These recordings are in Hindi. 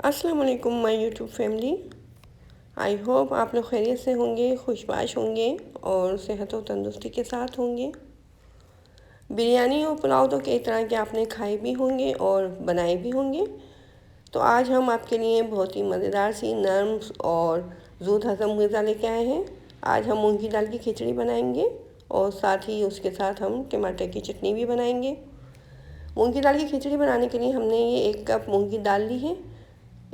अस्सलाम वालेकुम my YouTube family. I hope आप लोग खैरियत से होंगे, खुशबाश होंगे और सेहत और तंदुरुस्ती के साथ होंगे। बिरयानी और पुलाव तो कई तरह के आपने खाए भी होंगे और बनाए भी होंगे। तो आज हम आपके लिए बहुत ही मज़ेदार सी नरम और ज़ूद हज़म ग़िज़ा लेके आए हैं। आज हम मूंग की दाल की खिचड़ी बनाएंगे और साथ ही उसके साथ हम टमाटर की चटनी भी बनाएंगे। मूंग की दाल की खिचड़ी बनाने के लिए हमने ये 1 कप मूंग की दाल ली है।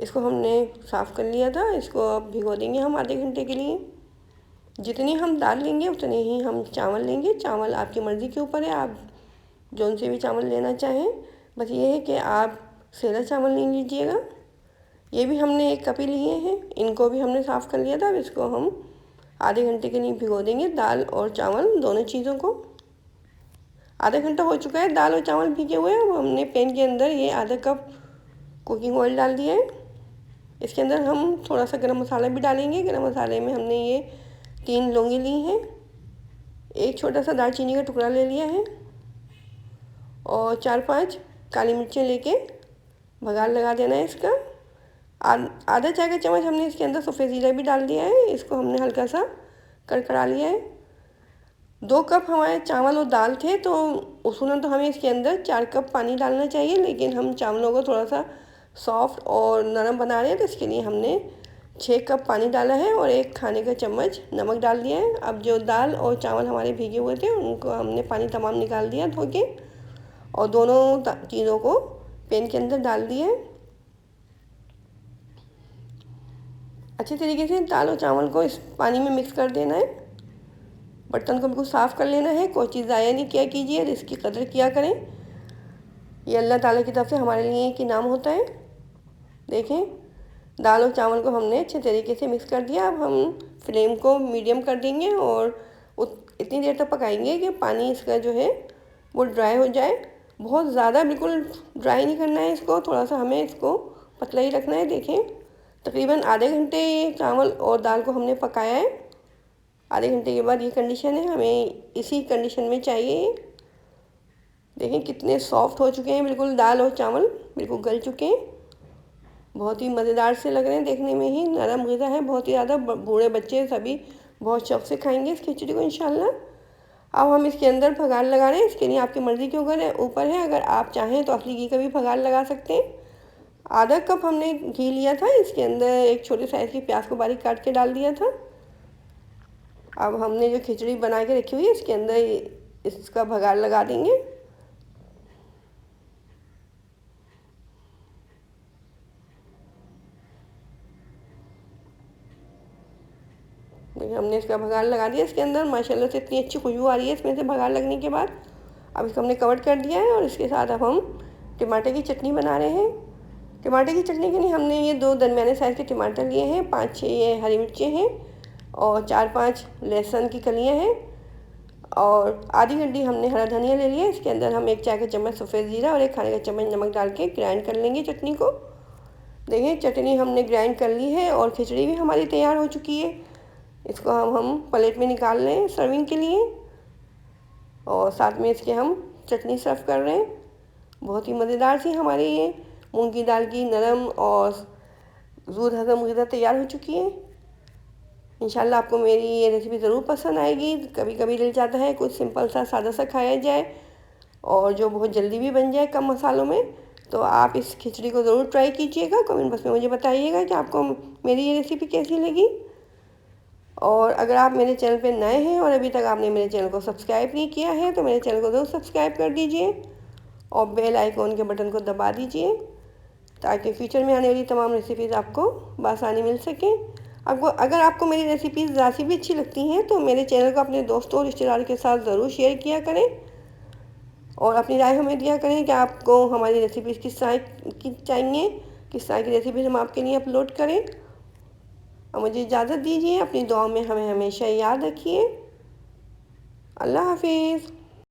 इसको हमने साफ़ कर लिया था। इसको अब भिगो देंगे हम आधे घंटे के लिए। जितनी हम दाल लेंगे उतने ही हम चावल लेंगे। चावल आपकी मर्ज़ी के ऊपर है, आप जौन से भी चावल लेना चाहें। बस ये है कि आप सेला चावल ले लीजिएगा। ये भी हमने 1 कप ही लिए हैं। इनको भी हमने साफ़ कर लिया था। अब इसको हम आधे घंटे के लिए भिगो देंगे, दाल और चावल दोनों चीज़ों को। आधा घंटा हो चुका है, दाल और चावल भीगे हुए हैं। अब हमने पैन के अंदर ये आधा कप कुकिंग ऑयल डाल दिया है। इसके अंदर हम थोड़ा सा गरम मसाला भी डालेंगे। गरम मसाले में हमने ये 3 लौंगी ली हैं, 1 छोटा सा दालचीनी का टुकड़ा ले लिया है और 4-5 काली मिर्चें लेके बघार लगा देना है इसका। आधा चाय का चम्मच हमने इसके अंदर सफ़ेद ज़ीरा भी डाल दिया है। इसको हमने हल्का सा कड़कड़ा लिया है। 2 कप हमारे चावल और दाल थे, तो उसूलन तो हमें इसके अंदर 4 कप पानी डालना चाहिए, लेकिन हम चावलों को थोड़ा सा सॉफ्ट और नरम बना रहे हैं, तो इसके लिए हमने 6 कप पानी डाला है और 1 खाने का चम्मच नमक डाल दिया है। अब जो दाल और चावल हमारे भीगे हुए थे उनको हमने पानी तमाम निकाल दिया धो के और दोनों चीज़ों को पैन के अंदर डाल दिए। अच्छे तरीके से दाल और चावल को इस पानी में मिक्स कर देना है। बर्तन को बिल्कुल साफ़ कर लेना है। कोई चीज़ ज़ाया नहीं किया कीजिए, इसकी कदर किया करें। ये अल्लाह ताला की तरफ से हमारे लिए एक इनाम होता है। देखें, दाल और चावल को हमने अच्छे तरीके से मिक्स कर दिया। अब हम फ्लेम को मीडियम कर देंगे और इतनी देर तक पकाएंगे कि पानी इसका जो है वो ड्राई हो जाए। बहुत ज़्यादा बिल्कुल ड्राई नहीं करना है इसको, थोड़ा सा हमें इसको पतला ही रखना है। देखें, तकरीबन आधे घंटे ये चावल और दाल को हमने पकाया है। आधे घंटे के बाद ये कंडीशन है, हमें इसी कंडीशन में चाहिए। देखें कितने सॉफ्ट हो चुके हैं, बिल्कुल दाल और चावल बिल्कुल गल चुके हैं। बहुत ही मज़ेदार से लग रहे हैं देखने में ही। नरम ग़िज़ा है, बहुत ही ज़्यादा। बूढ़े बच्चे सभी बहुत शौक़ से खाएंगे इस खिचड़ी को इंशाल्लाह। अब हम इसके अंदर भगार लगा रहे हैं। इसके लिए आपकी मर्ज़ी के ऊपर है। अगर आप चाहें तो असली घी का भी भगार लगा सकते हैं। आधा कप हमने घी लिया था, इसके अंदर 1 छोटे साइज़ की प्याज को बारीक काट के डाल दिया था। अब हमने जो खिचड़ी बना के रखी हुई है इसके अंदर इसका भगार लगा देंगे। देखिए, हमने इसका भगार लगा दिया। इसके अंदर माशाल्लाह से इतनी अच्छी खुशबू आ रही है इसमें से भगार लगने के बाद। अब इसको हमने कवर कर दिया है और इसके साथ अब हम टमाटर की चटनी बना रहे हैं। टमाटर की चटनी के लिए हमने ये 2 दरमियाने साइज़ के टमाटर लिए हैं, 5-6 ये हरी मिर्चें हैं और 4-5 लहसुन की कलियाँ हैं और आधी गड्डी हमने हरा धनिया ले लिया। इसके अंदर हम 1 चाय का चम्मच सफ़ेद ज़ीरा और 1 खाने का चम्मच नमक डाल के ग्राइंड कर लेंगे चटनी को। देखिए, चटनी हमने ग्राइंड कर ली है और खिचड़ी भी हमारी तैयार हो चुकी है। इसको हम प्लेट में निकाल लें सर्विंग के लिए और साथ में इसके हम चटनी सर्व कर रहे हैं। बहुत ही मज़ेदार सी हमारी ये मूंग की दाल की नरम और ज़ूद हज़म ग़िज़ा तैयार हो चुकी है। इंशाल्लाह आपको मेरी ये रेसिपी ज़रूर पसंद आएगी। कभी कभी दिल चाहता है कुछ सिंपल सा सादा सा खाया जाए और जो बहुत जल्दी भी बन जाए कम मसालों में, तो आप इस खिचड़ी को ज़रूर ट्राई कीजिएगा। कमेंट बॉक्स में मुझे बताइएगा कि आपको मेरी ये रेसिपी कैसी लगी। और अगर आप मेरे चैनल पे नए हैं और अभी तक आपने मेरे चैनल को सब्सक्राइब नहीं किया है तो मेरे चैनल को ज़रूर सब्सक्राइब कर दीजिए और बेल आइकॉन के बटन को दबा दीजिए ताकि फ्यूचर में आने वाली तमाम रेसिपीज़ आपको बआसानी मिल सकें। अगर आपको मेरी रेसिपीज़ ज़ाती भी अच्छी लगती हैं तो मेरे चैनल को अपने दोस्तों और रिश्तेदारों के साथ ज़रूर शेयर किया करें और अपनी राय हमें दिया करें कि आपको हमारी रेसिपीज़ किस तरह की चाहिए, किस तरह की रेसिपीज़ हम आपके लिए अपलोड करें। और मुझे इजाज़त दीजिए। अपनी दुआओं में हमें हमेशा याद रखिए। अल्लाह हाफिज़।